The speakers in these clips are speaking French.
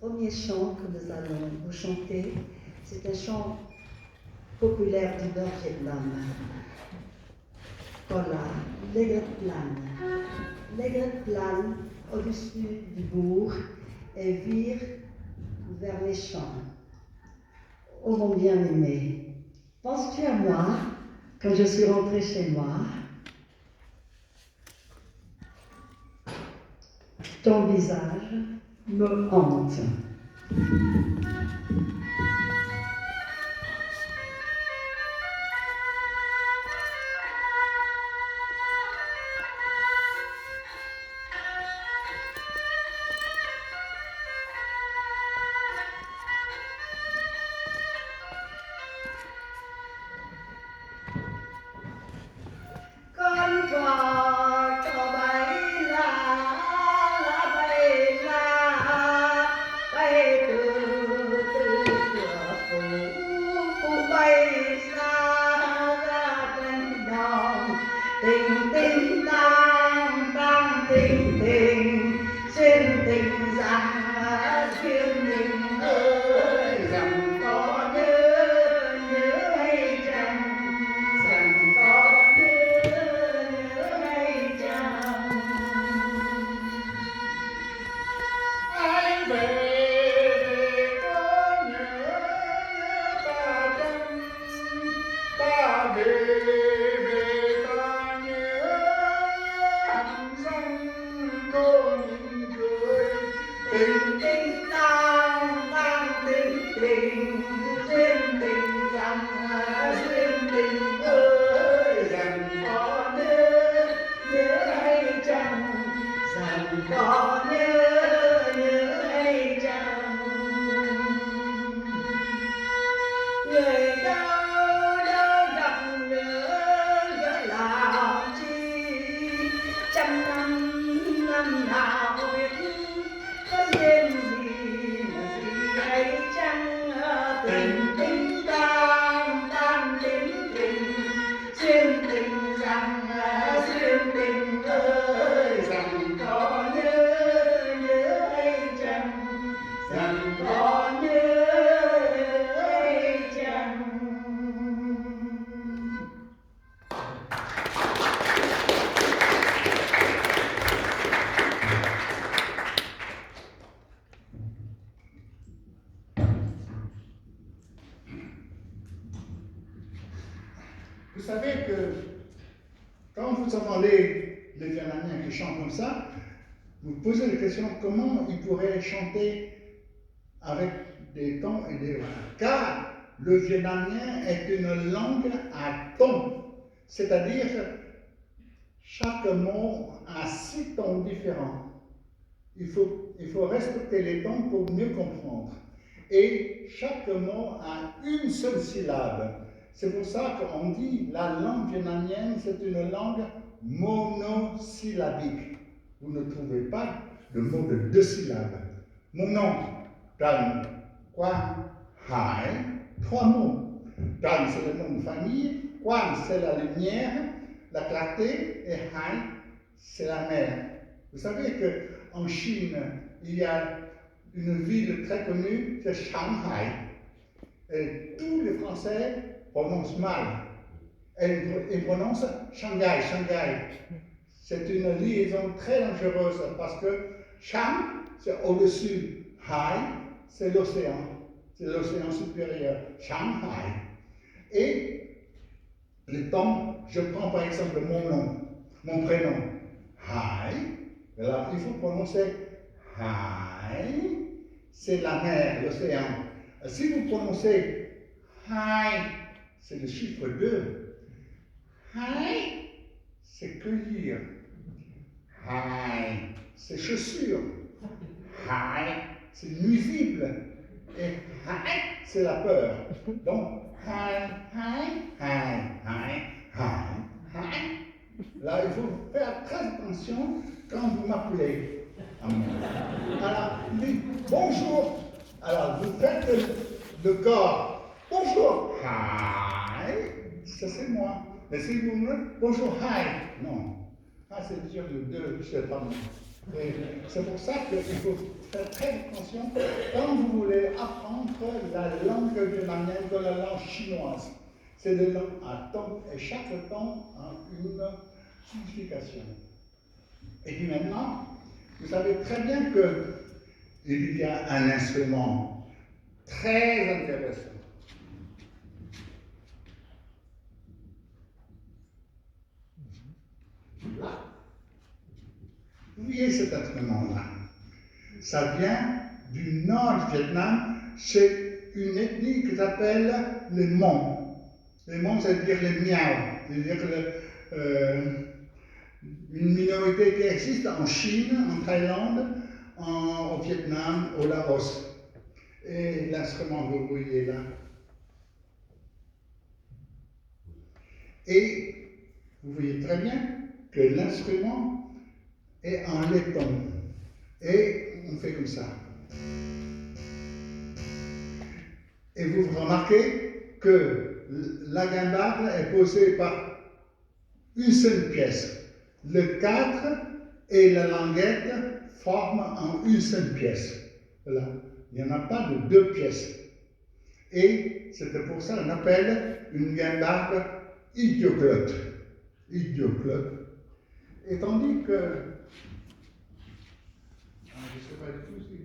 premier chant que nous allons vous chanter, c'est un chant populaire du Nord-Vietnam. Voilà, les grandes planes au-dessus du bourg et virent vers les champs. Oh mon bien-aimé, penses-tu à moi quand je suis rentrée chez moi? Ton visage me hante. Con cò cò bay lá bay từ cửa phủ bay xa ra cánh đồng tình tình tang tang tình tình xin tình rằng duyên mình ơi rằng có nhớ hay chăng rằng có nhớ hay chăng Anh về có nhớ ta chăng ta về ta nhớ hằn răng cô nhìn cười tình tình tang tang tình tình duyên tình rằng duyên tình ơi rằng có nhớ hay chăng rằng có nhớ hay chăng người đâu đâu gặp gỡ làm chi trăm năm nào biết có duyên gì mà gì hay chăng tình tình tang tang tình tình duyên tình rằng duyên tình ơi rằng có nhớ hay chăng rằng có nhớ hay chăng. Vous savez que quand vous entendez les Vietnamiens qui chantent comme ça, vous vous posez la question comment ils pourraient chanter avec des tons et des voix. Car le vietnamien est une langue à tons, c'est-à-dire chaque mot a 6 tons différents. Il faut respecter les tons pour mieux comprendre. Et chaque mot a une seule syllabe. C'est pour ça qu'on dit la langue vietnamienne, c'est une langue monosyllabique. Vous ne trouvez pas de mot de 2 syllabes. Mon nom, Trần Quang Hải, 3 mots. Trần, c'est le nom de famille, Quang, c'est la lumière, la clarté, et Hải, c'est la mer. Vous savez qu'en Chine, il y a une ville très connue, c'est Shanghai. Et tous les Français prononcent mal. Et ils prononcent Shanghai, Shanghai. C'est une liaison très dangereuse parce que Shang, c'est au-dessus. Hai, c'est l'océan supérieur. Shanghai. Et le temps, je prends par exemple mon nom, mon prénom. Hai. Alors, il faut prononcer Hai, c'est la mer, l'océan. Si vous prononcez Hai, c'est le chiffre 2. Hai, c'est cueillir. Hai, c'est chaussure. Hai, c'est nuisible. Et hai, c'est la peur. Donc, hai, hai, hai, hai, hai, hai. Là, il faut faire très attention quand vous m'appelez. Alors, dites bonjour. Alors, vous faites le corps. Bonjour. Hi. Ça, c'est moi. Mais si vous me dites bonjour, hi. Non. Ah, c'est dire le 2, je sais pas. Et c'est pour ça qu'il faut faire très attention quand vous voulez apprendre la langue vietnamienne de la langue chinoise. C'est des langues à temps, et chaque temps a une signification. Et puis maintenant, vous savez très bien qu'il y a un instrument très intéressant. Là, vous voyez cet instrument-là. Ça vient du nord du Vietnam. C'est une ethnie qui s'appelle les Hmong. Les Hmong, c'est-à-dire les Miao, c'est-à-dire une minorité qui existe en Chine, en Thaïlande, au Vietnam, au Laos. Et l'instrument que vous voyez là. Et vous voyez très bien que l'instrument est en laiton. Et on fait comme ça. Et vous remarquez que la guimbarde est posée par une seule pièce. Le 4 et la languette forment en une seule pièce. Voilà. Il n'y en a pas de deux pièces. Et c'est pour ça qu'on appelle une guimbarde idioclote. Idioclote. Et tandis que... je ne sais pas du tout si...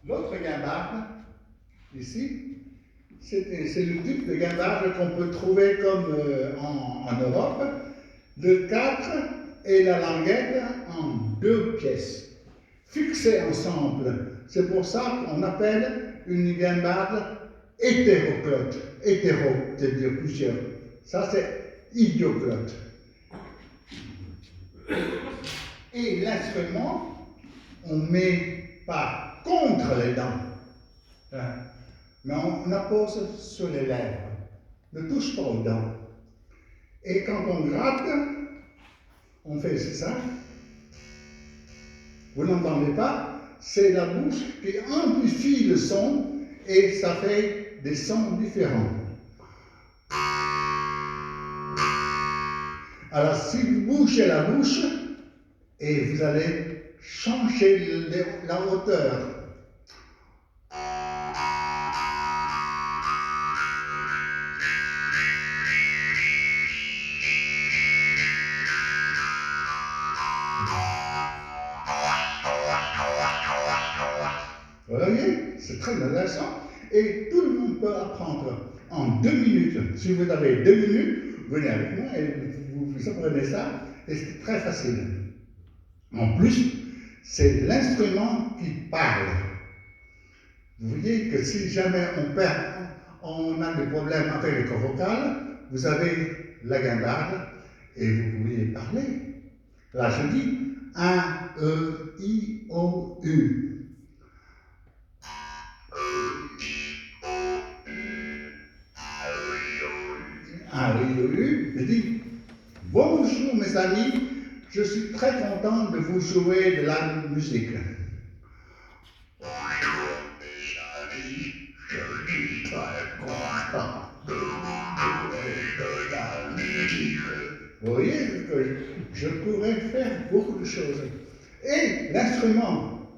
L'autre guimbarde, ici, c'est le type de guimbarde qu'on peut trouver comme en Europe. Le 4 et la languette en deux pièces, fixées ensemble. C'est pour ça qu'on appelle une guimbarde hétéroclote. Hétéro, c'est-à-dire plusieurs. Ça, c'est idioclote. Et l'instrument, on ne met pas contre les dents, hein, mais on la pose sur les lèvres. Ne touche pas aux dents. Et quand on gratte, on fait ça. Vous n'entendez pas, c'est la bouche qui amplifie le son et ça fait des sons différents. Alors si vous bougez la bouche, et vous allez changer la hauteur. Vous voyez, c'est très intéressant. Et tout le monde peut apprendre en 2 minutes. Si vous avez 2 minutes, venez avec moi et vous apprenez ça. Et c'est très facile. En plus, c'est l'instrument qui parle. Vous voyez que si jamais on a des problèmes avec les cordes vocales, vous avez la guimbarde et vous pouvez parler. Là, je dis A, E, I, O, U. A, E, I, O, U. Je dis bonjour mes amis, je suis très content de vous jouer de la musique. Vous voyez que je pourrais faire beaucoup de choses. Et l'instrument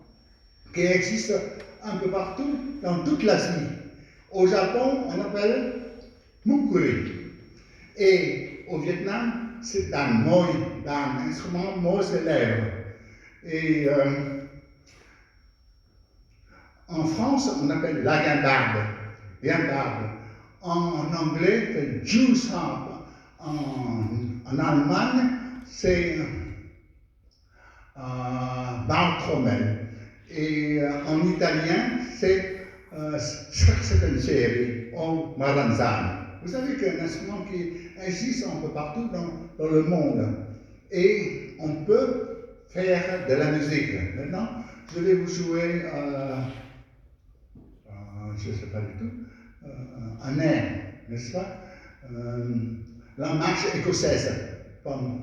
qui existe un peu partout, dans toute l'Asie. Au Japon, on appelle mukuri. Et au Vietnam, c'est un moi, un instrument moi c'est lèvres. Et en France, on appelle la guimbarde. Guimbarde. En anglais, c'est juice harp. En Allemagne, c'est Bartrommel. Et en italien, c'est une série, au Maranzano. Vous savez qu'un instrument qui existe un peu partout dans le monde. Et on peut faire de la musique. Maintenant, je vais vous jouer, je ne sais pas du tout, un air, n'est-ce pas? La marche écossaise. Comme...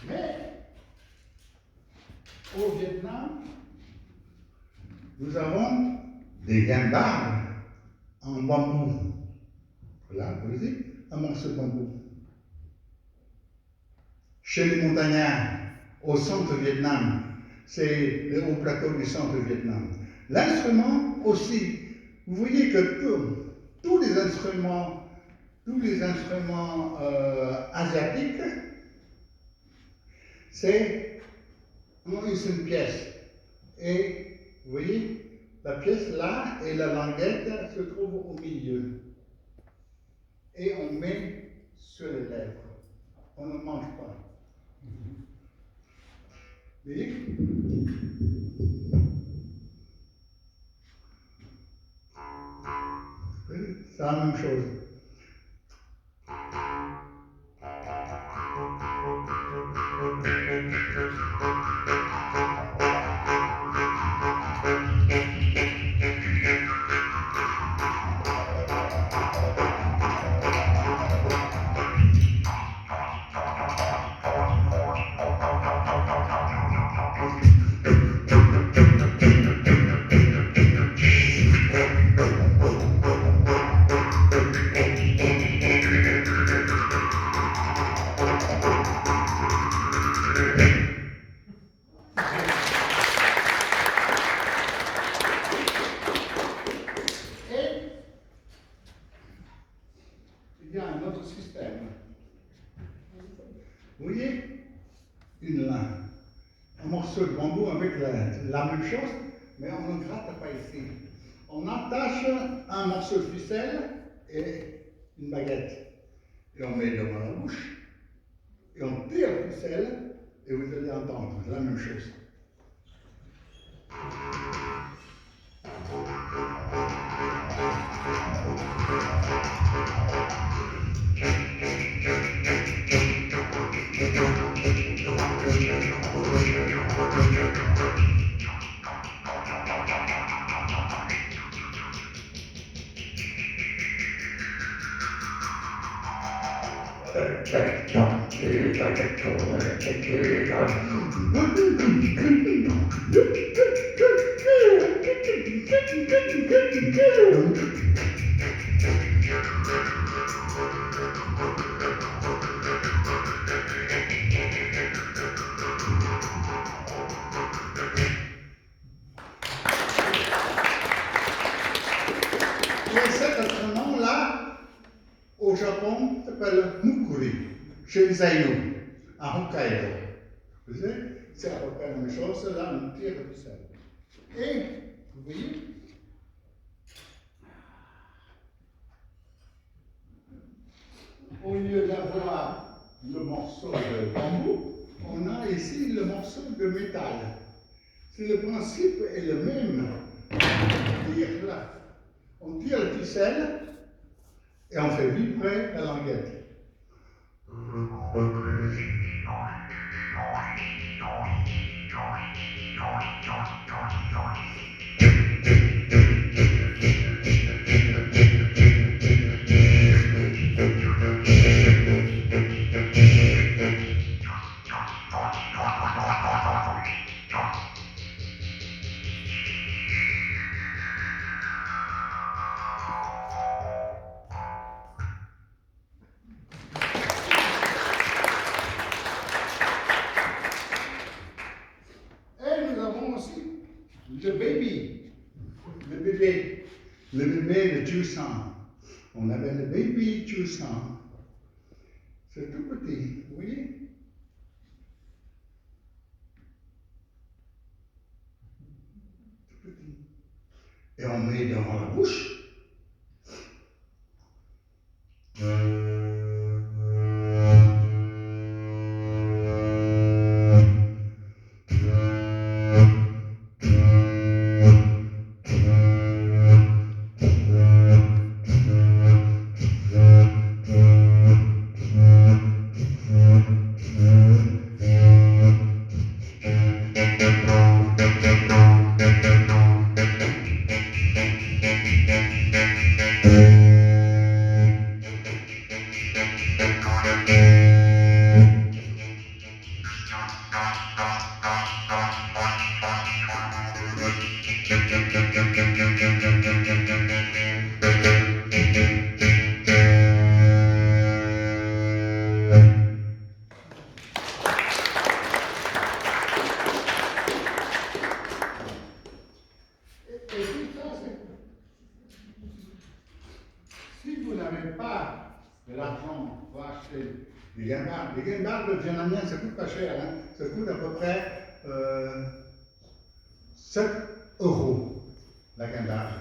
Mais au Vietnam, nous avons des guimbardes en bambou. Voilà, vous voyez, un morceau de bambou. Chez les montagnards, au centre Vietnam, c'est le haut plateau du centre Vietnam. L'instrument aussi, vous voyez que tous les instruments asiatiques, c'est une seule pièce. Et vous voyez, la pièce là et la languette se trouvent au milieu. Et on met sur les lèvres. On ne mange pas. Vous voyez? C'est la même chose. Il y a un autre système. Vous voyez, un morceau de bambou avec la même chose, mais on ne gratte pas ici. On attache un morceau de ficelle et une baguette. Et on met devant la bouche, et on tire la ficelle, et vous allez entendre la même chose. Et cet instrument-là, au Japon, s'appelle mukuri, chez les Aïnous, à Hokkaido. Vous savez, c'est à peu près la même chose, là on tire la ficelle. Et, vous voyez, au lieu d'avoir le morceau de bambou, on a ici le morceau de métal. C'est le principe est le même. On tire la ficelle et on fait vibrer la languette. Et nous avons aussi le bébé de Jusan. On avait le baby Jusan. C'est tout petit, vous voyez? Tout petit. Et on met devant la bouche. n'avez pas de l'argent pour acheter des guimbardes, les guimbardes de vietnamiennes, ça coûte pas cher, hein, ça coûte à peu près 7 euros la guimbarde.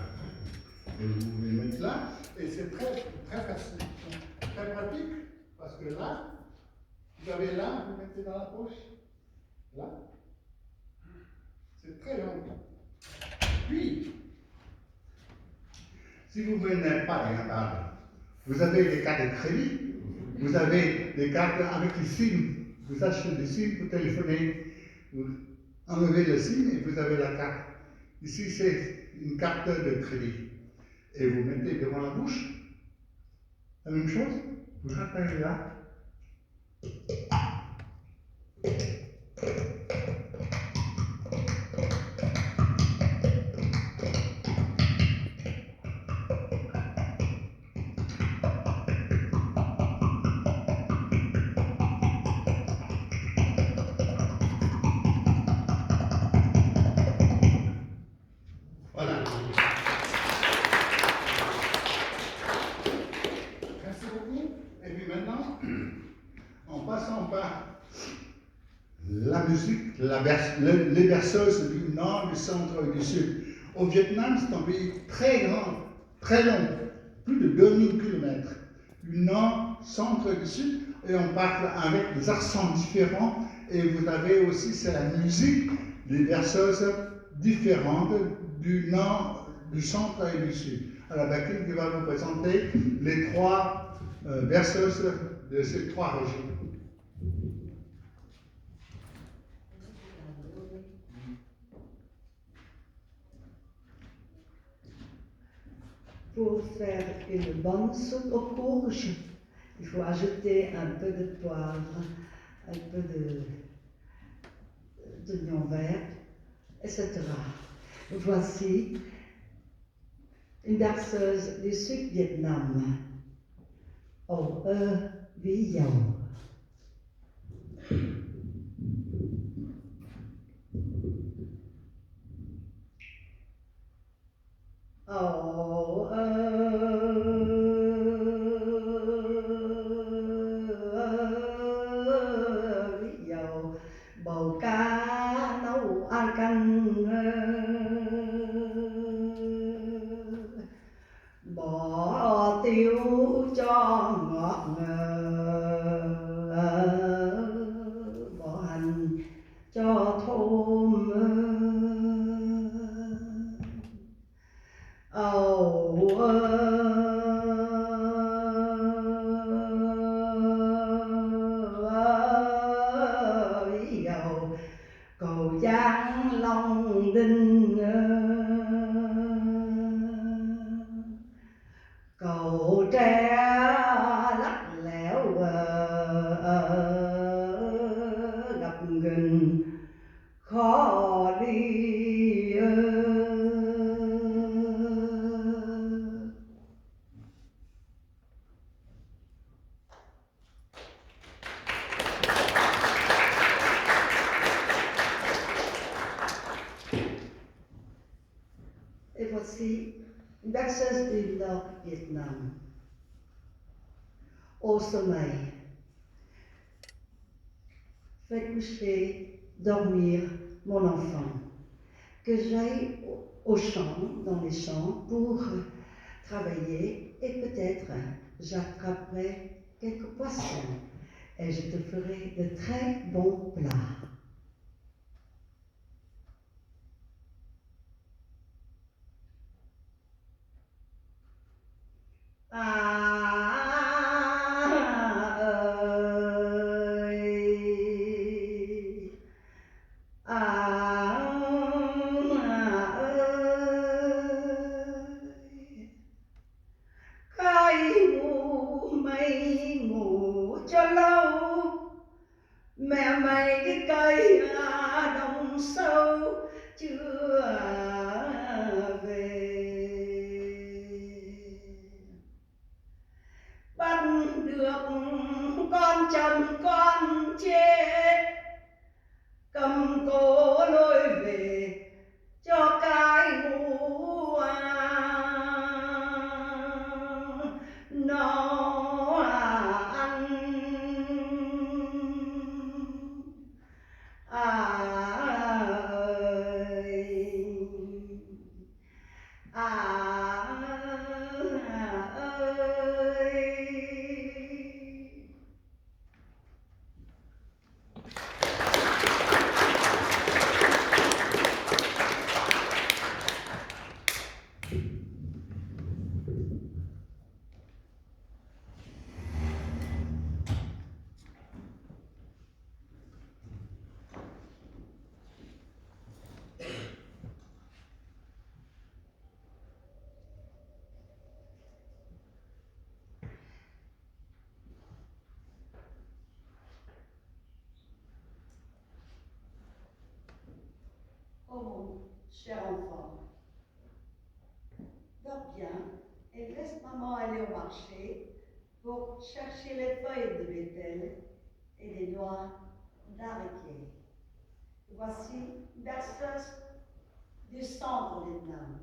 Et vous les mettez là, et c'est très, très facile, très pratique, parce que là, vous avez là, vous mettez dans la poche, là, c'est très long. Puis, si vous ne venez pas des guimbardes, vous avez des cartes de crédit, vous avez des cartes avec les signes, vous achetez des signes pour téléphoner, vous enlevez le signe et vous avez la carte. Ici, c'est une carte de crédit. Et vous mettez devant la bouche, la même chose, vous rappelez là. Voilà. Merci beaucoup. Et puis maintenant, en passant par la musique, les berceuses du nord, du centre et du sud. Au Vietnam, c'est un pays très grand, très long, plus de 2000 km. Du nord, centre et du sud, et on parle avec des accents différents. Et vous avez aussi, c'est la musique, des berceuses différentes du nord, du centre et du sud. Alors, Bakil qui va vous présenter les trois berceuses de ces trois régions. Pour faire une bonne soupe aux courges, il faut ajouter un peu de poivre, un peu d'oignon vert, etc. Voici une berceuse du Sud-Vietnam. Oh, oui, oh, oui, bầu cá nấu ăn canh, bỏ tiêu cho ngọt bỏ hành cho thơm. Cầu Giang Long Đinh, cầu tre lắc lẻo gập ghềnh khó đi. Et voici une berceuse du Nord-Vietnam. Au sommeil. Fais coucher, dormir mon enfant. Que j'aille au champ, dans les champs, pour travailler et peut-être j'attraperai quelques poissons et je te ferai de très bons plats. Cái ngủ mây ngủ cho lâu, mẹ mày cái cây đồng sâu chưa về. Bắt được con chồng con chết, cầm cố lôi về cho cái ngủ nó cher enfant, dors bien et laisse maman aller au marché pour chercher les feuilles de bétel et des noix d'araignée. Voici une berceuse du centre du Vietnam.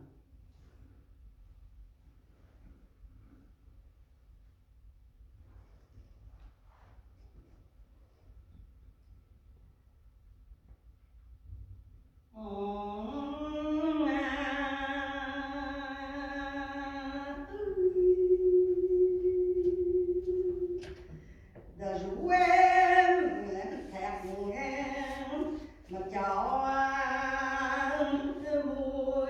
Da jouer thẹt mà cho mùi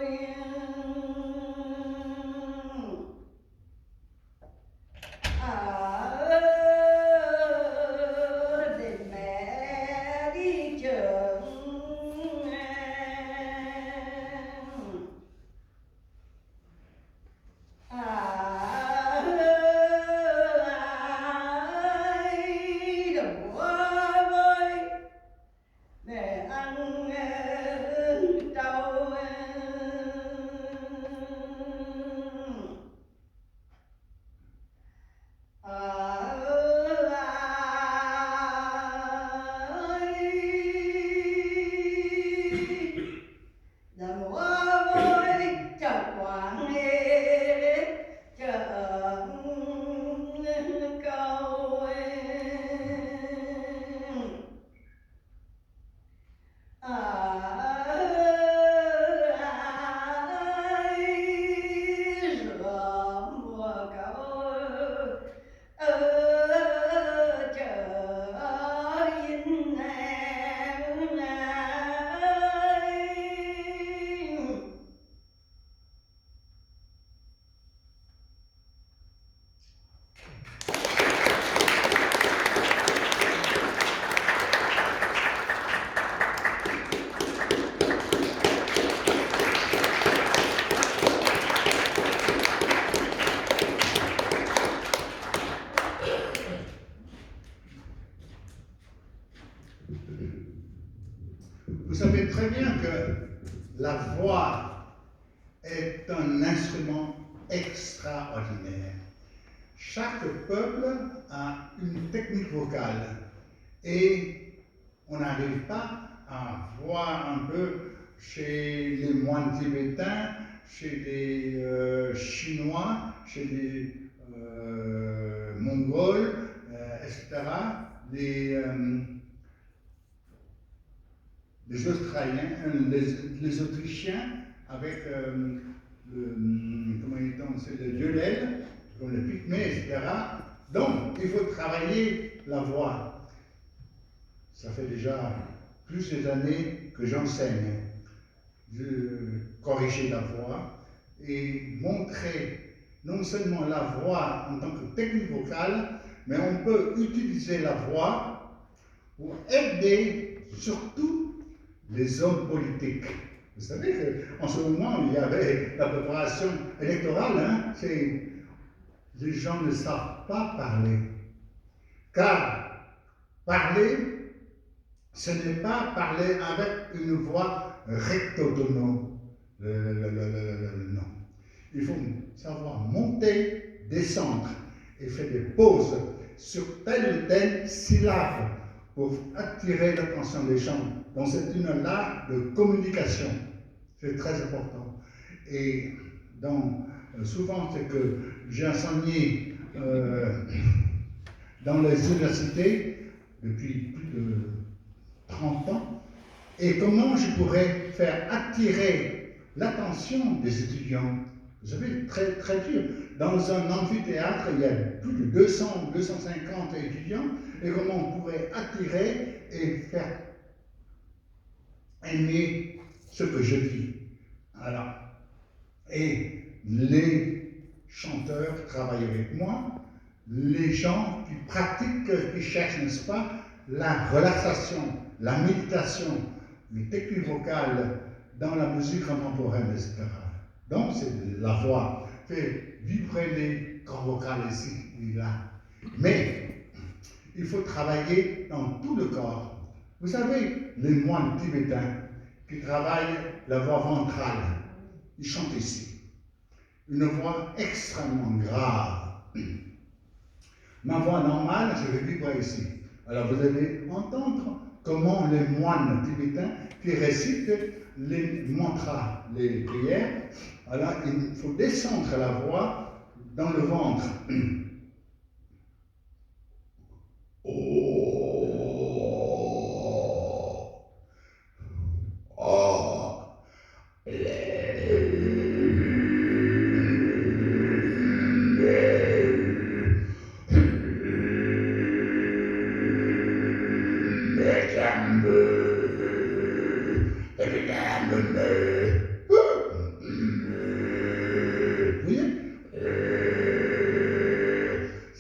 để mẹ đi chợ đừng quá với để ăn trâu đừng quá với chợ Quảng Hê chợ câu Vous savez très bien que la voix est un instrument extraordinaire. Chaque peuple a une technique vocale et on n'arrive pas à voir un peu chez les moines tibétains, chez les Chinois, chez les Mongols, etc., les Australiens, les Autrichiens, avec comment c'est le violel, comme le pygmée, etc. Donc, il faut travailler la voix. Ça fait déjà plusieurs années que j'enseigne de corriger la voix et montrer non seulement la voix en tant que technique vocale, mais on peut utiliser la voix pour aider surtout les hommes politiques. Vous savez qu'en ce moment, il y avait la préparation électorale, hein, les gens ne savent pas parler. Car parler, ce n'est pas parler avec une voix recto-tono. Non. Il faut savoir monter, descendre et faire des pauses sur telle ou telle syllabe pour attirer l'attention des gens. Donc c'est une art de communication. C'est très important. Et donc, souvent, c'est que j'ai enseigné dans les universités depuis plus de 30 ans. Et comment je pourrais faire attirer l'attention des étudiants? Vous savez, très, très dur. Dans un amphithéâtre, il y a plus de 200 ou 250 étudiants. Et comment on pourrait attirer et faire aimer ce que je dis? Alors, et les chanteurs travaillent avec moi, les gens qui pratiquent, qui cherchent, n'est-ce pas, la relaxation, la méditation, les techniques vocales dans la musique contemporaine, etc. Donc, c'est la voix, fait vibrer les cordes vocales ici et là. Mais, il faut travailler dans tout le corps. Vous savez, les moines tibétains, qui travaillent la voix ventrale. Ils chantent ici. Une voix extrêmement grave. Ma voix normale, je vais vibrer ici. Alors vous allez entendre comment les moines tibétains qui récitent les mantras, les prières, alors il faut descendre la voix dans le ventre.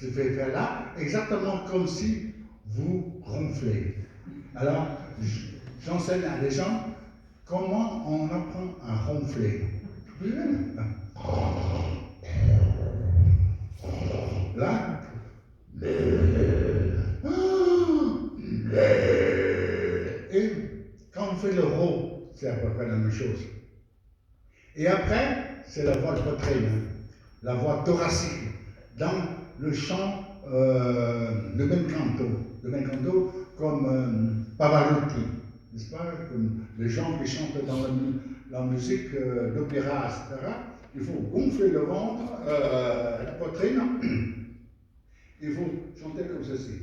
Je vais faire là exactement comme si vous ronflez. Alors, j'enseigne à des gens comment on apprend à ronfler. Là. Et quand on fait le rho, c'est à peu près la même chose. Et après, c'est la voix de poitrine, la voix thoracique, dans le chant de bel canto. Le bel canto comme Pavarotti, n'est-ce pas? Comme les gens qui chantent dans la musique d'opéra, etc. Il faut gonfler le ventre, la poitrine. Il faut chanter comme ceci.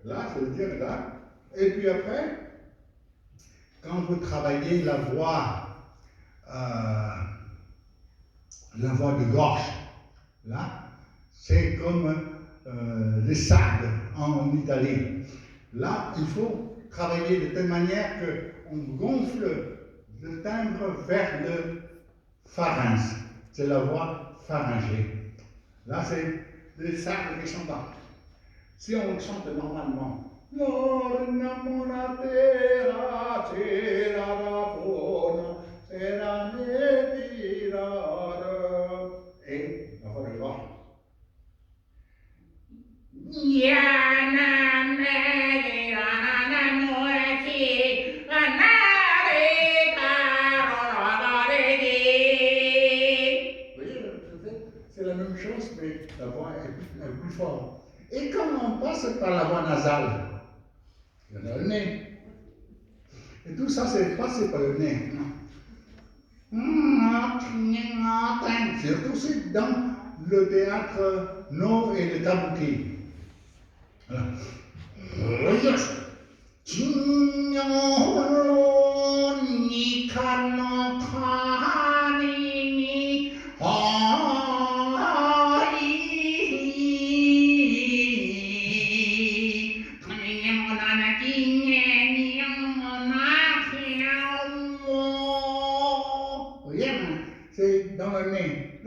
Là, ça veut dire là. Et puis après, quand vous travaillez la voix de gorge, là, c'est comme les sables en Italie. Là, il faut travailler de telle manière qu'on gonfle le timbre vers le pharynx. C'est la voix pharyngée. Là, c'est les sables qui chantent. Si on chante normalement, et la voix de gorge. C'est la même chose, mais la voix est plus forte. Et quand on passe par la voix nasale, il y en a le nez. Et tout ça, c'est passé par le nez. Surtout c'est dans le théâtre no et le kabuki. C'est dans le nez.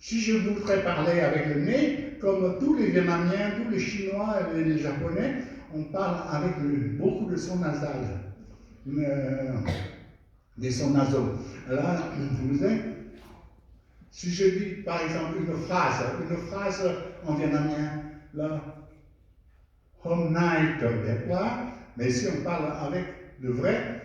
Si je voudrais parler avec le nez, comme tous les Vietnamiens, tous les Chinois et les Japonais, on parle avec beaucoup de sons nasales, des sons nasaux. Là, vous savez, si je dis par exemple une phrase en vietnamien, là, hôm nay trời đẹp quá, mais si on parle avec le vrai,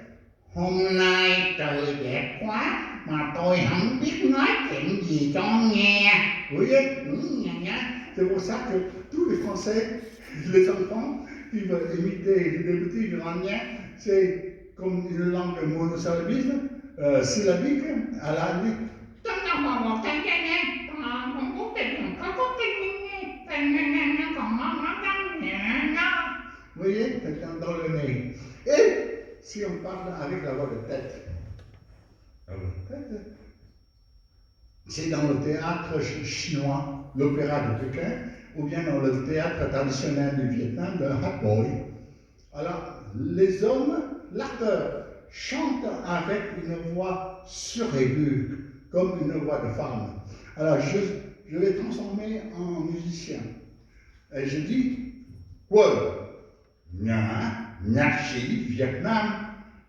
hôm nay trời đẹp quá, mà tôi không biết nói chuyện gì cho nghe. Vous voyez? C'est pour ça que tous les Français, les enfants, qui veulent imiter les petits Iraniens, c'est comme une langue monosyllabique, syllabique, à la limite. Vous voyez? C'est dans le nez. Et si on parle avec la voix de tête, c'est dans le théâtre chinois, l'opéra de Pékin, ou bien dans le théâtre traditionnel du Vietnam, de Hat Boi. Alors, les hommes, l'acteur, chante avec une voix suraiguë, comme une voix de femme. Alors, je vais transformer en musicien. Et je dis, Quơ, Nha, Nhạc sĩ Việt Nam,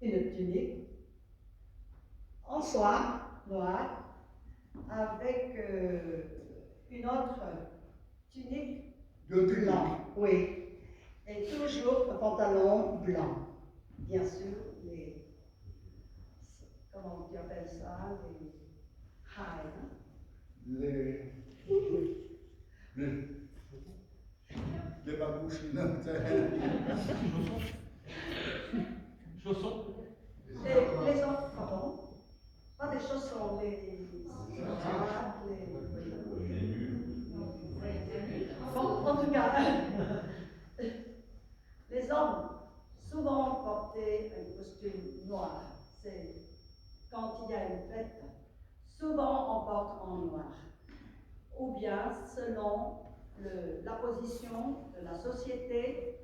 une tunique en soie noire avec une autre tunique blanche. Oui. Et toujours un pantalon blanc. Bien sûr, les. Comment tu appelles ça? Les high. Les babouches, Chaussons. Les autres, pardon. Pas des chaussons, Bon, en tout cas, les hommes souvent portaient un costume noir. C'est quand il y a une fête, souvent on porte en noir. Ou bien, selon la position de la société,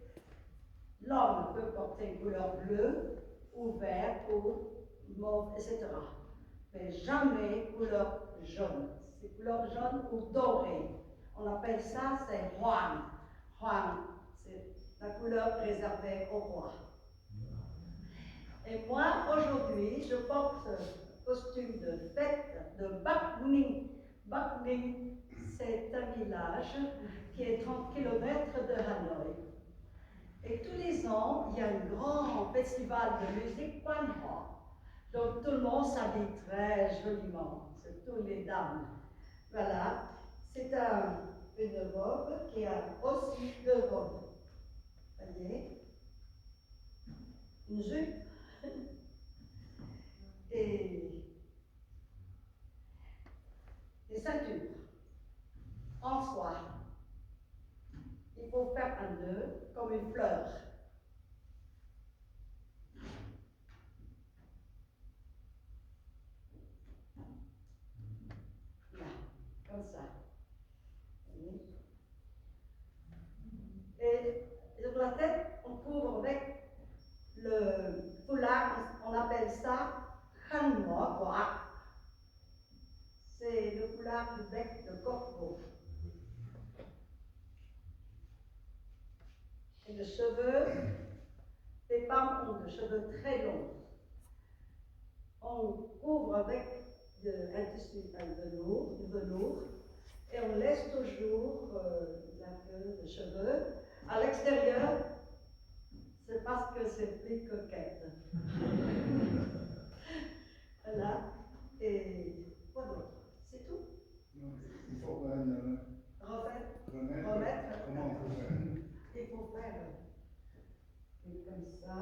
l'homme peut porter une couleur bleue, ou vert, ou mauve, etc. Mais jamais couleur jaune. C'est couleur jaune ou dorée. On appelle ça, c'est Juan. Juan, c'est la couleur réservée au roi. Et moi, aujourd'hui, je porte ce costume de fête de Bac Ninh. Bac Ninh, c'est un village qui est 30 km de Hanoï. Et tous les ans, il y a un grand festival de musique Quan Ho. Donc tout le monde s'habille très joliment, surtout les dames. Voilà, c'est une robe qui a aussi deux robes. Vous voyez? Une jupe et des ceintures en soie. Il faut faire un nœud comme une fleur. Là, comme ça. Et sur la tête, on couvre avec le foulard, on appelle ça Khanmo. C'est le foulard du bec de corbeau. Et les cheveux, les femmes ont des cheveux très longs. On couvre avec un tissu, du velours, et on laisse toujours la queue de cheveux. À l'extérieur, c'est parce que c'est plus coquette. Voilà. Et quoi d'autre? C'est tout? Il faut remettre. Comment on peut faire? Il faut faire comme ça.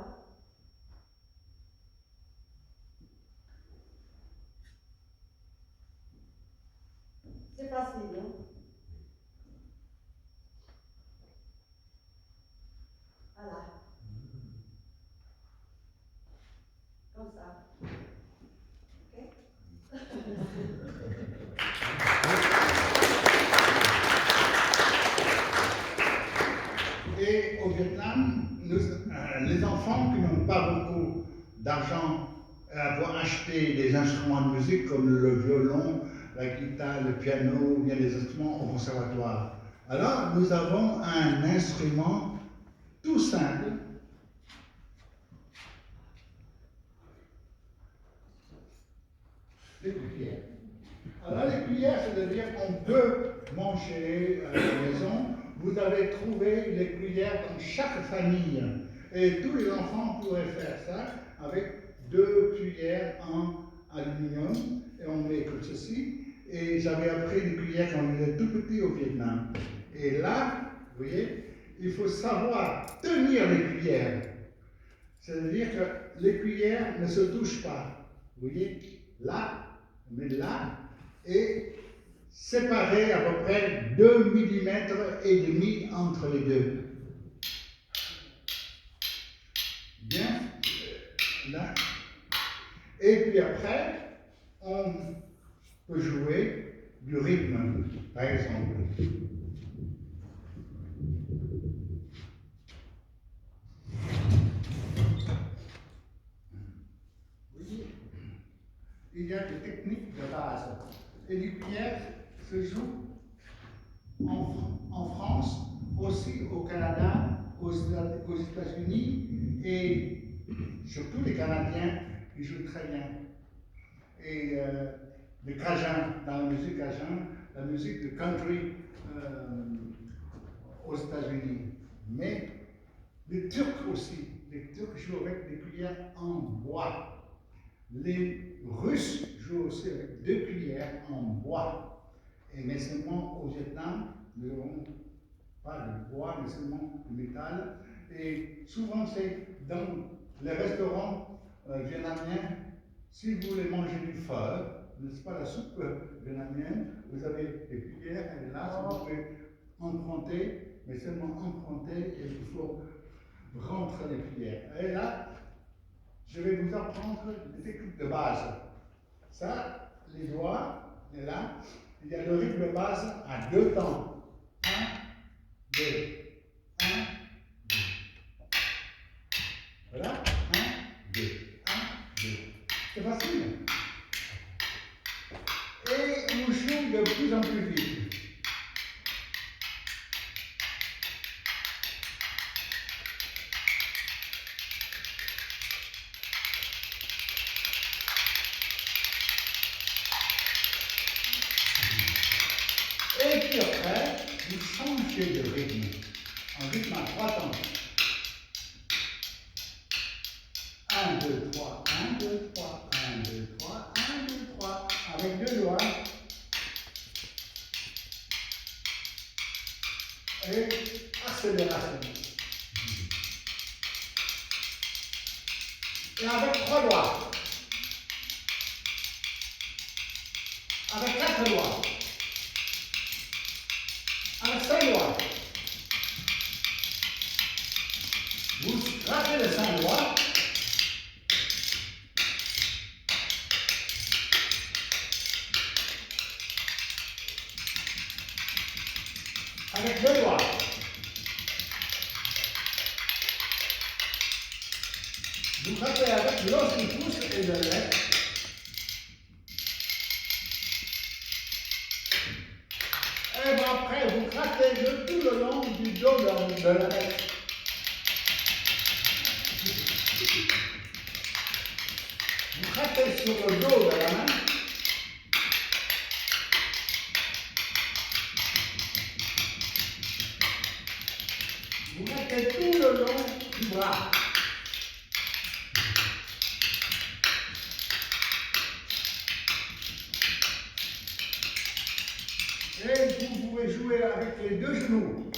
C'est facile, hein? Voilà. Comme ça. Ok? Et au Vietnam, les enfants qui n'ont pas beaucoup d'argent pour acheter des instruments de musique comme le violon, la guitare, le piano, ou bien des instruments au conservatoire. Alors, nous avons un instrument tout simple. Les cuillères. Alors, les cuillères, c'est-à-dire qu'on peut manger à la maison. Vous avez trouvé les cuillères dans chaque famille. Et tous les enfants pourraient faire ça avec 2 cuillères en aluminium. Et on met comme ceci. Et j'avais appris les cuillères quand on était tout petit au Vietnam. Et là, vous voyez, il faut savoir tenir les cuillères. C'est-à-dire que les cuillères ne se touchent pas. Vous voyez, là, on met là, et séparer à peu près 2 mm et demi entre les deux. Bien, là. Et puis après, on peut jouer du rythme, par exemple. Oui. Il y a des techniques de base. Et les cuillères se jouent en France, aussi au Canada, aux États-Unis et surtout les Canadiens, ils jouent très bien. Et les Cajuns, dans la musique Cajun, la musique de country aux États-Unis. Mais les Turcs aussi, les Turcs jouent avec des cuillères en bois. Les Russes jouent aussi avec 2 cuillères en bois. Mais seulement au Vietnam, nous n'avons pas de bois, mais seulement du métal. Et souvent, c'est dans les restaurants vietnamiens, si vous voulez manger du pho, n'est-ce pas, la soupe vietnamienne, vous avez des cuillères, et là, vous pouvez emprunter, mais seulement emprunter, et il faut rentrer les cuillères. Et là, je vais vous apprendre les techniques de base. Ça, les doigts, et là, il y a le rythme de base à 2 temps. 1, 2, 1, 2. Voilà, 1, 2, 1, 2. C'est facile. Et on joue de plus en plus vite. Et puis après, vous changez de rythme, en rythme à 3 temps. 1, 2, 3, 1, 2, 3, 1, 2, 3, 1, 2, 3, avec 2 doigts. Et accélération. Et avec 3 doigts. Avec 4 doigts. Avec 5 doigts. Vous frappez les 5 doigts. Avec 2 doigts. Vous frappez avec l'os du pouce et de l'index. Et bien après, vous frappez de tout le long du dos de l'index. Vous frappez sur le dos de la main. Vous mettez tout le long du bras. Et vous pouvez jouer avec les 2 genoux.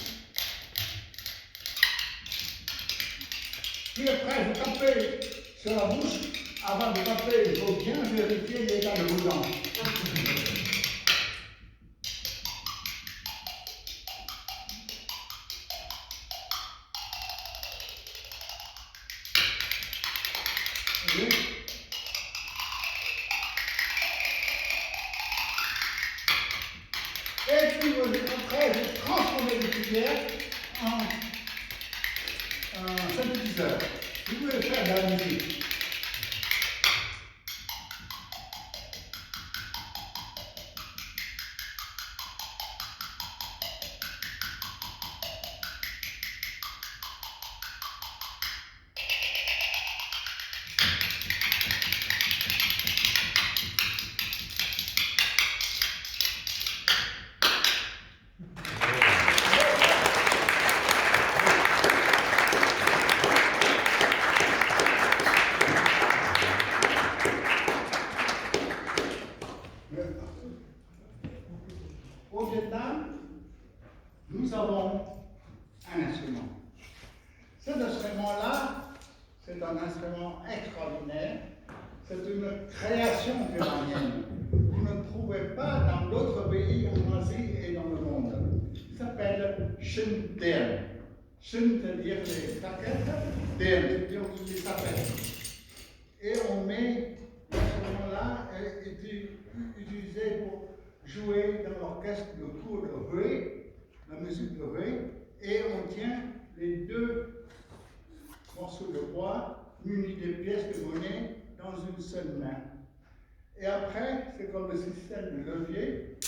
Puis après, vous tapez sur la bouche. Avant de taper, il faut bien vérifier l'état de vos dents. Et puis après, vous transformez les cuillères en synthétiseur. Vous pouvez faire de la musique. Au Vietnam, nous avons un instrument. Cet instrument-là, c'est un instrument extraordinaire. C'est une création vietnamienne. Vous ne trouvez pas dans d'autres pays en Asie et dans le monde. Il s'appelle Shin Dien. Shin, c'est-à-dire les taquettes, Dien, c'est-à-dire les tapettes. Et on met l'instrument-là utilisé pour jouer dans l'orchestre le cours de Hue, la musique de Hue, et on tient les 2 morceaux de bois munis de pièces de monnaie dans une seule main. Et après, c'est comme le système de levier.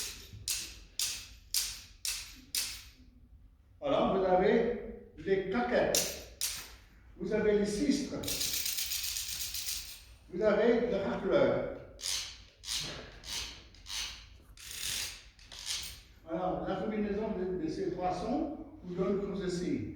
Alors, vous avez les claquettes, vous avez les sistres, vous avez le racleur. Alors, la combinaison de ces trois sons vous donne comme ceci.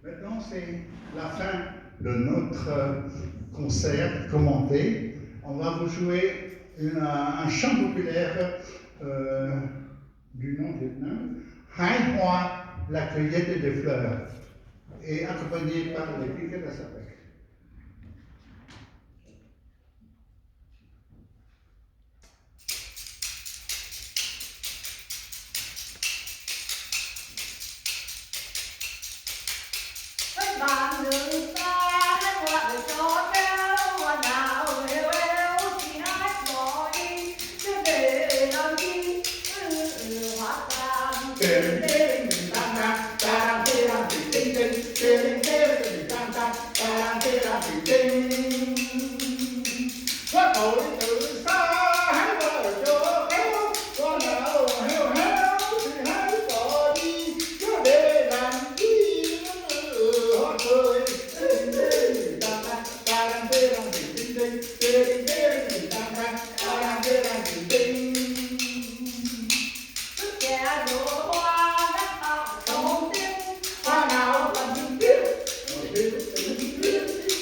Maintenant, c'est la fin de notre concert commenté. On va vous jouer un chant populaire du nom vietnam, Hai Hoa, la cueillette des fleurs, et accompagné par les piquets de Sapec. Bạn đường xa qua đời cho kéo hoa nào heo heo thì hát bỏ đi chứ để làm chi hoa tàn Tên tên tam tam tam tên tam tinh tinh tên tên tam tam tam tên tam tinh có tội từ xa hãy vào cho kéo con nào heo heo thì hãy bỏ đi chứ để làm chi họ cười tên tên tam tam tam tên tam tinh tinh tên tên tam tam tam tên tam tinh kẻ đổ hoa đất tạo sông tiếng hoa nào còn những tiếng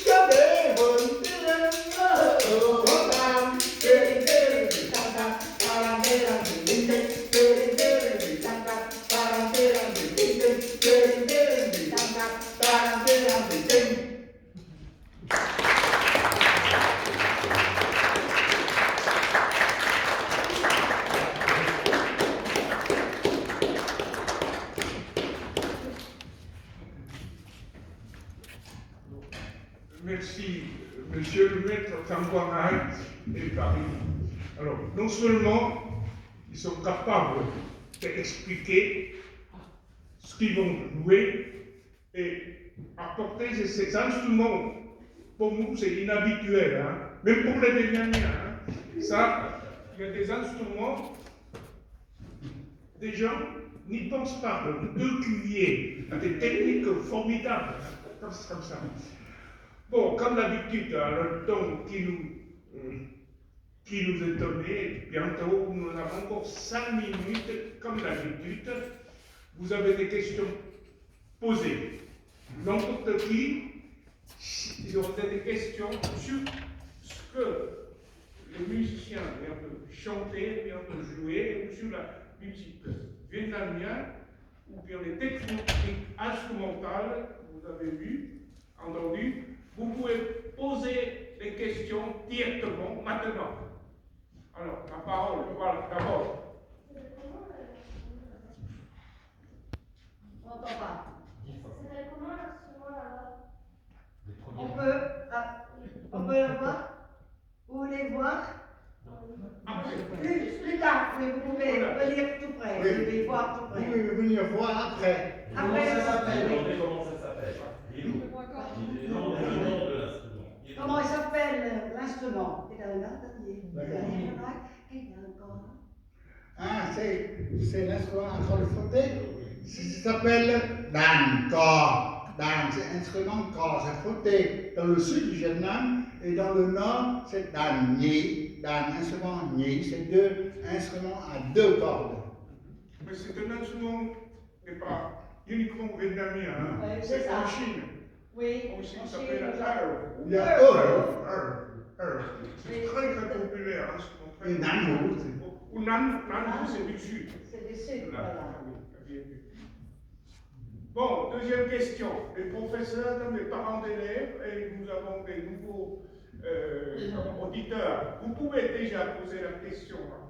cho để vườn tiếng hoa tam tên tên tam tam tam tên tam tinh tinh tên tên tam tam tam tên tam tinh tinh tên tên tam tam tam tên tam tinh. Merci, monsieur le maître Tanguanai et Paris. Alors, non seulement ils sont capables d'expliquer ce qu'ils vont jouer et apporter ces instruments, pour nous c'est inhabituel, hein? Même pour les Vietnamiens. Hein? Ça, il y a des instruments, des gens n'y pensent pas, donc 2 cuviers, des techniques formidables, hein? Comme ça. Bon, comme d'habitude, le temps qui nous est donné, bientôt, nous avons encore 5 minutes, comme d'habitude. Vous avez des questions posées. N'importe qui, il y aura des questions sur ce que le musicien vient de chanter, vient de jouer, ou sur la musique vietnamienne, ou bien les techniques instrumentales que vous avez vues, entendues. Vous pouvez poser les questions directement maintenant. Alors, la parole, voilà, d'abord. on n'entend pas. C'est comment l'instrument là-bas? On peut le voir. Vous voulez voir plus tard, oui, vous pouvez venir tout près, Oui. vous pouvez voir tout Vous près. pouvez venir voir après. Après, Comment ça s'appelle? comment il s'appelle l'instrument? Ah, c'est l'instrument à frotté. Ça s'appelle Dan Cor. Dan, c'est instrument cor, c'est frotté dans le sud du Vietnam et dans le nord, c'est Dan Nhi. Dan, instrument Nhi, c'est 2 instruments à 2 cordes. Mais c'est un instrument qui n'est pas uniquement vietnamien, hein? Oui, c'est ça. En Chine. Oui, Aussi, en ça s'appelle Chine, le Il y a C'est très populaire, instrument. Et Nan Hu. Ou Nan c'est du sud. c'est du sud, voilà. Bon, deuxième question. Les professeurs, les parents d'élèves, et nous avons des nouveaux auditeurs. Vous pouvez déjà poser la question. Hein.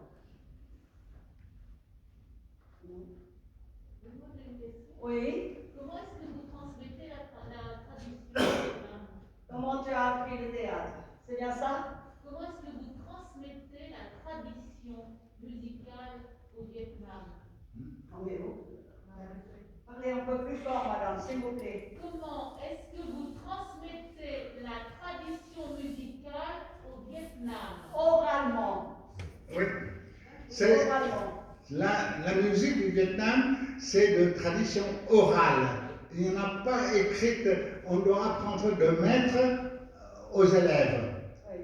Oui. Comment est-ce que vous transmettez la traduction? Comment tu as appris ça? Comment est-ce que vous transmettez la tradition musicale au Vietnam? Parlez un peu plus fort, madame, s'il vous plaît. Comment est-ce que vous transmettez la tradition musicale au Vietnam? Oralement. Oui. C'est Oralement. la musique du Vietnam, c'est de tradition orale. Il n'y en a pas écrite, on doit apprendre de maître aux élèves. Oui.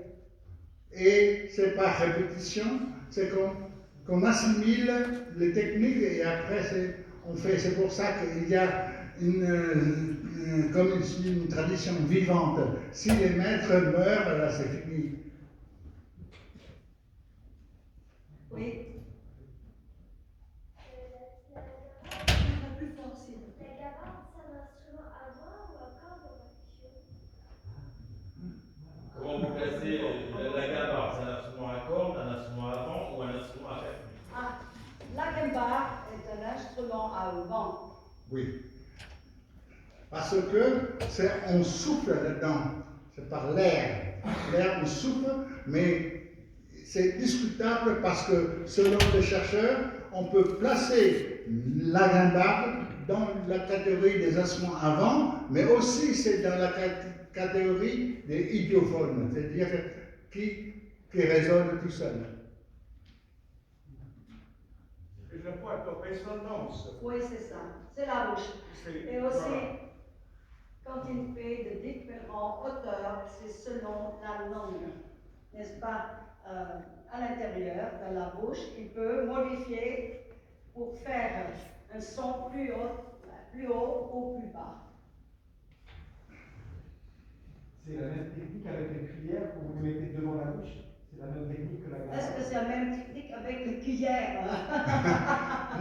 Et c'est par répétition, c'est qu'on assimile les techniques et après on fait. C'est pour ça qu'il y a comme une tradition vivante. Si les maîtres meurent, là c'est fini. Oui. Plus fort, s'il vous plaît. La gabarre, c'est un instrument avant ou après dans l'action? Comment vous placez la gabarre? C'est un instrument à cordes, un instrument à vent ou un instrument à percussion? Ah, la gamba est un instrument à vent. Oui. Parce que on souffle dedans. C'est par l'air. L'air, on souffle, mais c'est discutable parce que selon les chercheurs, on peut placer la guimbarde dans la catégorie des instruments à vent, mais aussi c'est dans la catégorie des idiophones, c'est-à-dire qui résonnent tout seuls. Et je vois de résonance. Oui, c'est ça. C'est la bouche. Et aussi, Voilà. quand il fait de différentes hauteurs, c'est selon la langue, n'est-ce pas? À l'intérieur, dans la bouche, il peut modifier pour faire un son plus haut ou plus bas. C'est la même technique avec les cuillères que vous mettez devant la bouche. C'est la même technique que la gabarre. Est-ce que c'est la même technique avec les cuillères?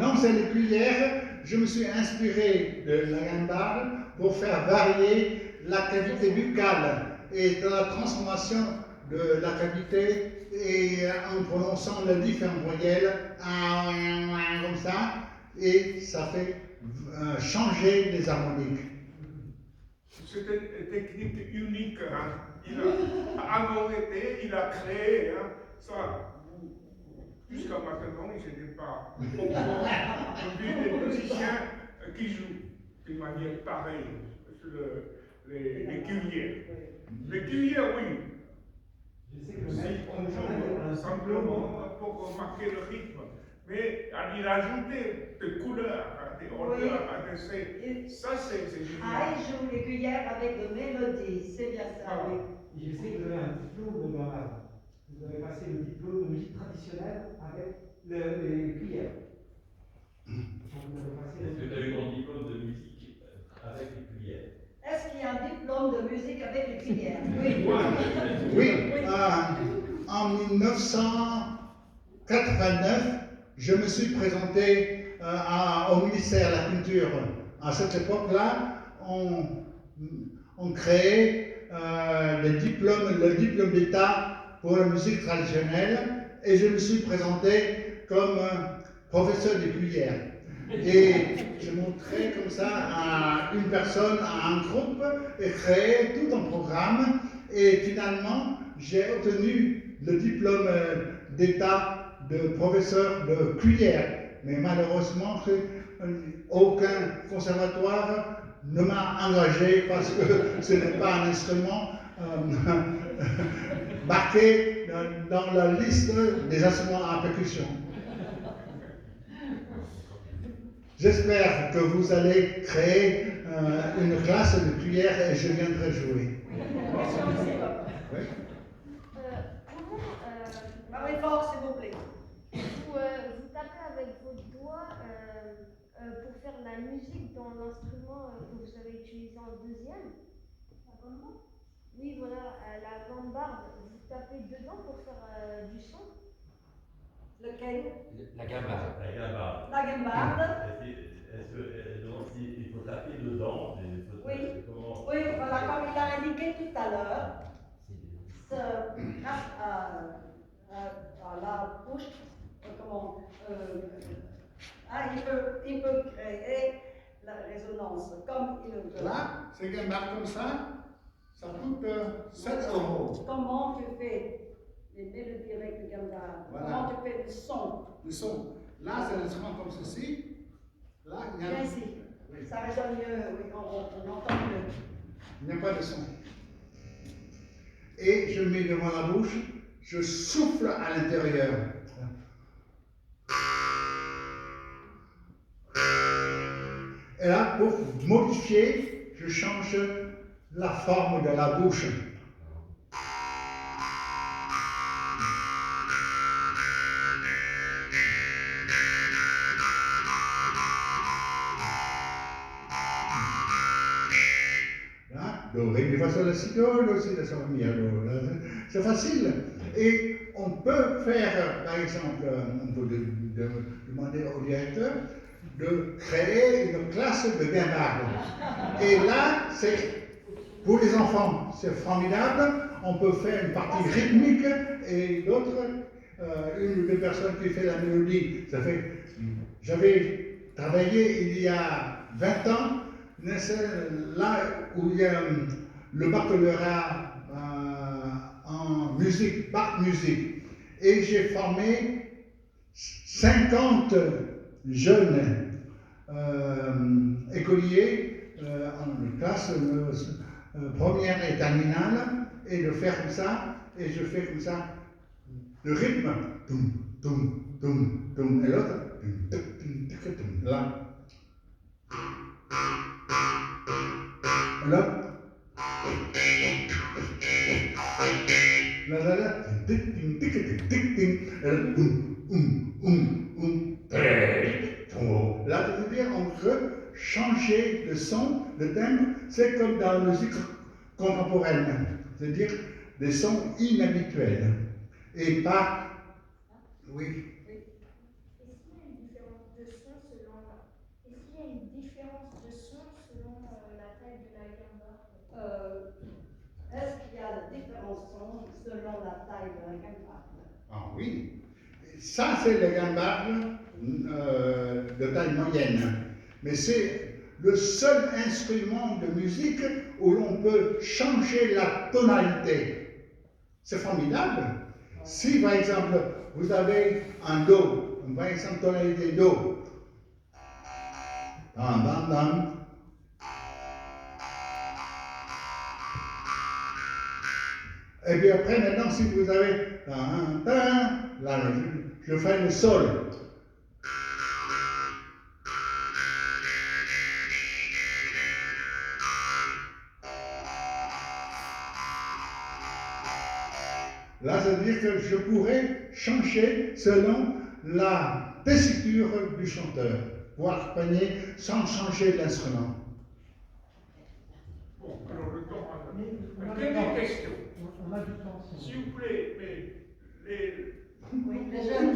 Non, c'est les cuillères. Je me suis inspiré de la guimbarde pour faire varier la cavité buccale et de la transformation de la cavité et en prononçant les différentes voyelles comme ça, et ça fait changer les harmoniques. C'est une technique unique. Hein. Il a arrêté, il a créé. Hein. Ça, jusqu'à maintenant, je n'ai pas vu des musiciens qui jouent d'une manière pareille sur les cuillères. Les cuillères, oui. Je sais que le Si maître on joue simplement pour marquer le rythme. Mais il a ajouté des couleurs, des odeurs, ça c'est génial. Ah, il joue les cuillères avec de mélodies, c'est bien ça, oui. Et je sais que vous avez un diplôme de gabarre. Vous avez passé le diplôme de musique traditionnelle avec les cuillères. Vous avez passé Est-ce que tu as eu ton diplôme de musique avec les cuillères? Est-ce qu'il y a un diplôme de musique avec les cuillères? Oui. Oui, en 1989, je me suis présenté au ministère de la Culture. À cette époque-là, on créait le diplôme d'État pour la musique traditionnelle et je me suis présenté comme professeur des cuillères. Et je montrais comme ça à une personne, à un groupe, et créais tout un programme. Et finalement, j'ai obtenu le diplôme d'État de professeur de cuillère. Mais malheureusement, aucun conservatoire ne m'a engagé parce que ce n'est pas un instrument marqué dans la liste des instruments à percussion. J'espère que vous allez créer une classe de cuillère et je viendrai jouer. Oui. Parlez fort, s'il vous plaît. Vous tapez avec vos doigts pour faire la musique dans l'instrument que vous avez utilisé en deuxième? Comment? Oui, voilà, la gambarde. Vous tapez dedans pour faire du son? Lequel? La gabarre. La gabarre. La gambarde. Est-ce que donc, il faut taper dedans? Oui. Comment? Oui, voilà, comme il a indiqué tout à l'heure, grâce à la bouche, il peut créer la résonance comme il le veut. Là, c'est guimbarde comme ça. Ça coûte 7 euros. Comment tu fais les mélodies avec le gamba? Voilà. Comment tu fais le son? Le son. Là, c'est l'instrument comme ceci. Là, il n'y a, Viens ici. oui, Ça résonne mieux, oui, on entend mieux. il n'y a pas de son. Et je mets devant la bouche, je souffle à l'intérieur. Et là, pour modifier, je change la forme de la bouche. Là, do, ré, mi, fa, sol, la, si, do, si, la, sol, mi, do. C'est facile. Et on peut faire, par exemple, on peut demander au directeur de créer une classe de guimbarde. Et là, c'est pour les enfants, c'est formidable. On peut faire une partie rythmique et l'autre, une ou deux personnes qui fait la mélodie. Ça fait, j'avais travaillé il y a 20 ans, là où il y a le baccalauréat en musique, bac musique. Et j'ai formé 50 jeunes écoliers en classe première et terminale, et de faire comme ça, et je fais comme ça, le rythme, toum, toum, toum, toum, et l'autre, là. Et là, là, ça veut dire on veut changer le son, le timbre, c'est comme dans la musique contemporaine, c'est-à-dire des sons inhabituels et pas, oui. Est-ce qu'il y a une différence de son selon la taille de la gamba? Est-ce qu'il y a la différence de son selon la taille de la gamba? Ah oui, ça c'est le gambard de taille moyenne, mais c'est le seul instrument de musique où l'on peut changer la tonalité. C'est formidable. Si par exemple vous avez un Do, par exemple tonalité Do, dam, dam, dam. Et puis après, maintenant, si vous avez là, je fais le sol. Là, ça veut dire que je pourrais changer selon la tessiture du chanteur, voire accompagner sans changer l'instrument. Bon, alors le temps a... On a Quelle du temps. question? On a du temps. S'il vous plaît, mais les... Oui, les jeunes.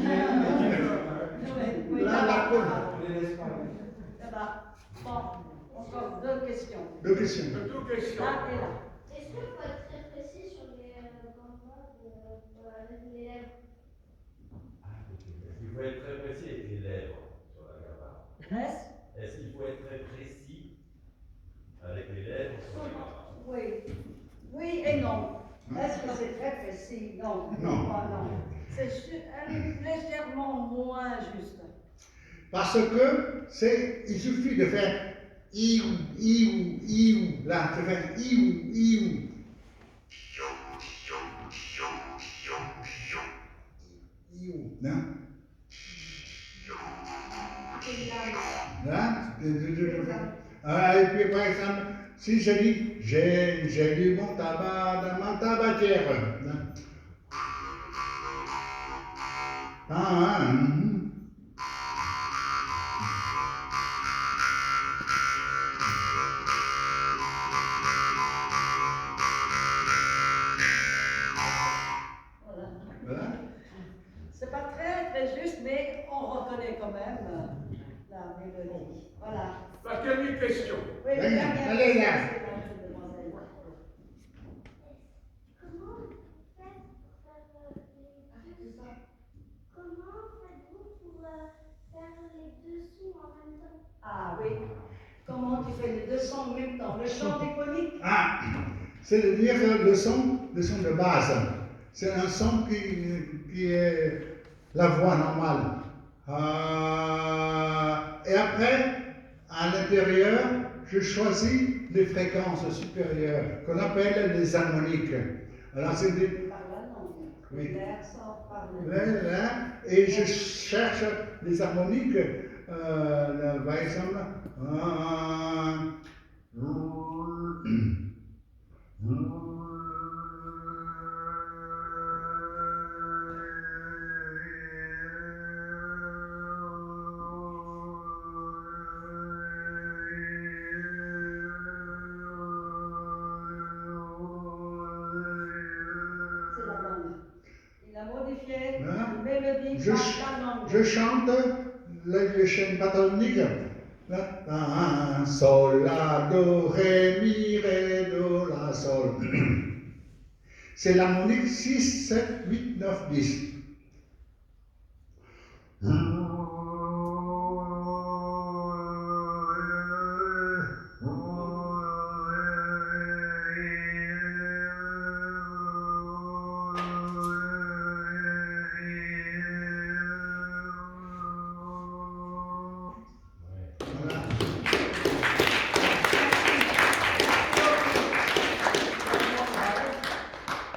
Oui, Là, là-bas, la colle. là-bas. On les laisse parler. Là-bas. Bon, encore deux questions. Deux questions. Deux questions. Là et là. Est-ce qu'il faut être très précis sur les gambas avec les lèvres? Est-ce qu'il faut être très précis avec les lèvres sur la gamba? Est-ce qu'il faut être très précis avec les lèvres sur la gamba? Oui. Oui et non. Est-ce que c'est très précis? Non. Non. Non. C'est légèrement moins juste. Parce que il suffit de faire iou, iou, iou. Là, tu fais iou, iou. Iou, non? Là, et puis par exemple, si je dis j'ai du bon tabac dans ma tabatière. Voilà. C'est pas très juste, mais on reconnaît quand même la mélodie. Voilà. La dernière question. Oui, la dernière Allez, là. question, c'est la demoiselle. Comment faites-vous pour faire les deux sons en même temps? Ah oui. Comment tu fais les deux sons en même temps? Le chant diphonique? Ah, C'est-à-dire le son de base. C'est un son qui est la voix normale. Et après, à l'intérieur, je choisis les fréquences supérieures qu'on appelle les harmoniques. Alors c'est des... Par la langue. Oui. L'air sort par le Et je cherche les harmoniques, par exemple, C'est la langue. Il a modifié Hein? une mélodie Je, par la langue. je chante les chaînes patronymiques. Sol, la, do, ré, mi, ré, do, la, sol. C'est l'harmonique 6, 7, 8, 9, 10. Voilà.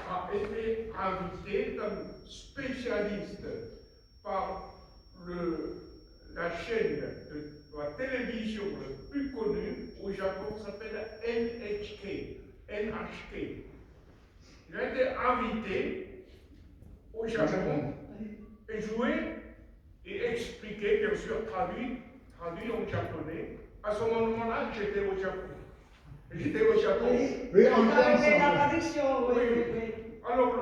A été invité comme spécialiste par la chaîne de la télévision le plus connue au Japon s'appelle NHK. Il a été invité au Japon et joué et expliqué, bien sûr traduit en japonais. À ce moment-là, j'étais au Japon. J'étais au Japon. Oui, Oui, vous on avez fait la pense. traduction, oui, oui, oui. Alors,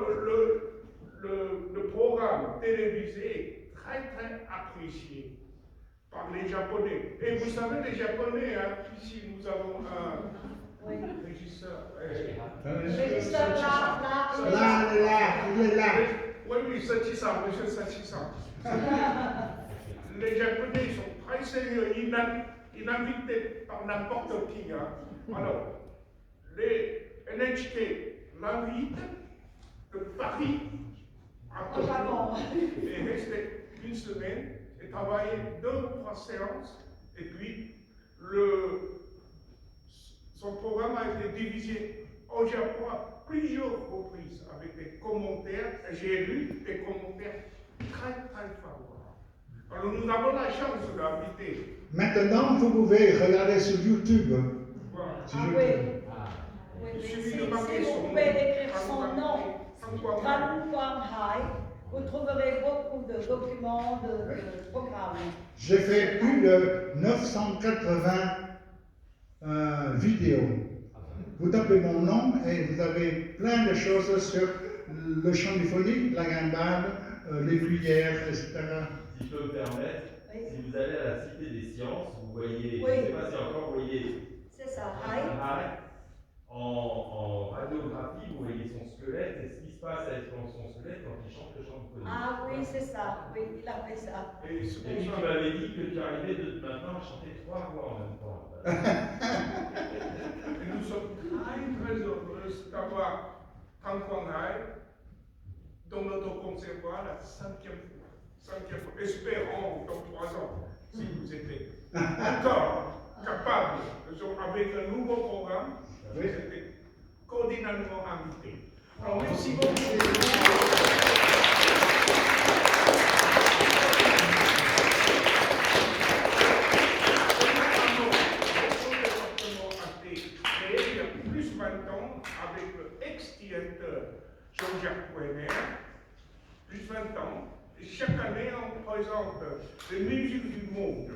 le programme télévisé est très très apprécié par les Japonais. Et vous savez, les Japonais, hein, ici nous avons un Oui. régisseur. Le régisseur là, Il est là. Oui, Sachi-san, monsieur Sachi-san. Les Japonais sont très sérieux, ils n'invitent par n'importe qui. Hein. Alors, les NHK l'invitent de Paris à au Japon. et rester une semaine et travailler 2 ou 3 séances. Et puis, son programme a été divisé au Japon à plusieurs reprises avec des commentaires. J'ai lu des commentaires très très favorables. Alors nous avons la chance de l'inviter. Maintenant, vous pouvez regarder sur YouTube. Voilà. Sur Ah YouTube. oui. Oui, Il oui. suffit Si de marquer vous son pouvez nom. écrire son nom, Tran Quang Hai, vous trouverez beaucoup de documents, de programmes. J'ai fait plus de 980 vidéos. Vous tapez mon nom et vous avez plein de choses sur le chant diphonique, la gambade, les cuillères, etc. Si je peux me permettre, Oui. si vous allez à la Cité des Sciences, vous voyez, Oui. je ne sais pas si encore vous voyez, C'est ça, Hai. en radiographie, vous voyez son squelette et ce qui se passe avec son squelette quand il chante le chant diphonique. Ah oui, c'est ça, oui, il a fait ça. Et c'est Et puis pour tu ça. m'avais dit que tu arrivais maintenant à chanter 3 voix en même temps. Et nous sommes très heureux d'avoir Tran Quang Hai dans notre conservatoire la 5e fois. Espérons dans 3 ans, si vous êtes encore capable, avec un nouveau programme, vous êtes cordialement invités. Alors merci beaucoup. Il y a plus de 20 ans avec le ex-directeur Jean-Jacques Pouener, plus de 20 ans, et chaque année on présente les musiques du monde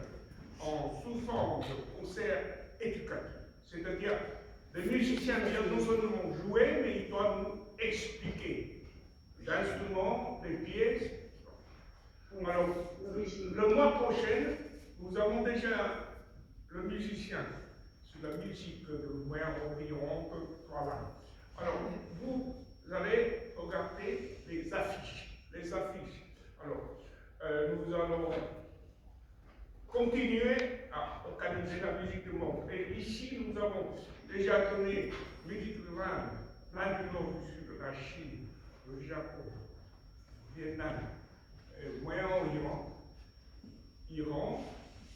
sous forme de concerts éducatifs. C'est-à-dire, les musiciens viennent non seulement jouer, mais ils doivent nous expliquer l'instrument, les pièces. Alors, le mois prochain, nous avons déjà le musicien sur la musique de Mère environ, voilà. Alors, vous allez regarder les affiches. Alors, nous allons continuer à organiser la musique du monde. Et ici, nous nous avons déjà donné Méditerranée, plein du nord, du sud, la Chine, le Japon, le Vietnam, Moyen-Orient, Iran,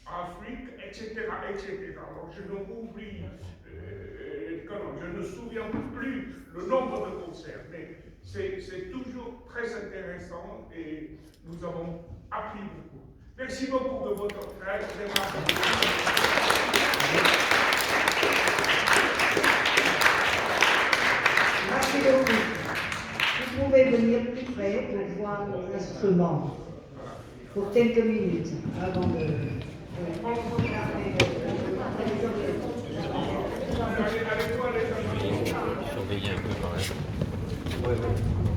Afrique, etc., etc. Alors je n'oublie, je ne me souviens plus le nombre de concerts, mais c'est toujours très intéressant et nous avons appris beaucoup. Merci beaucoup de votre très Merci beaucoup. Vous pouvez venir plus près pour voir nos instruments pour quelques minutes avant de Surveiller un peu quand même. Ouais, ouais.